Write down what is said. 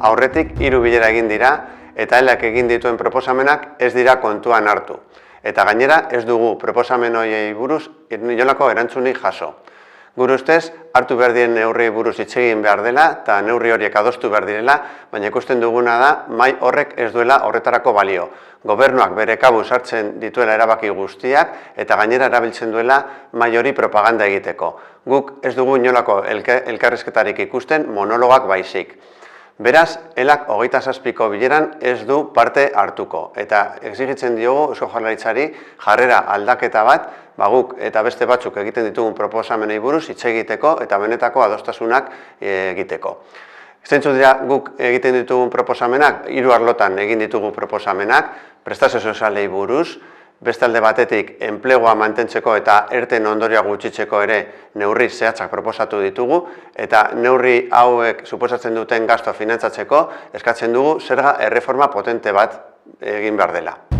Aurretik 3 bilera egin dira eta elak egin dituen proposamenak ez dira kontuan hartu. Eta gainera ez dugu proposamen horiei buruz inolako erantzunik jaso. Gure ustez, hartu behar diren neurriei buruz hitz egin behar dela eta neurri horiek adostu behar direla, baina ikusten duguna da mahai horrek ez duela horretarako balio. Gobernuak bere kabuz hartzen dituela erabaki guztiak eta gainera erabiltzen duela mahai hori propaganda egiteko. Guk ez dugu inolako elkarrizketarik ikusten monologak baizik. Beraz, elak 27ko bileran ez du parte hartuko eta exigitzen diogu Eusko Jaurlaritzari jarrera aldaketa bat, guk eta beste batzuk egiten ditugun proposamenei buruz hitz egiteko eta benetako adostasunak egiteko. Zeintzuk dira guk egiten ditugun proposamenak, 3 arlotan egin ditugu proposamenak, prestazio sozialei buruz, beste alde batetik enplegua mantentzeko eta erten ondorioa gutxitzeko ere neurri zehatzak proposatu ditugu eta neurri hauek suposatzen duten gastoa finantzatzeko eskatzen dugu zerga erreforma potente bat egin behar dela.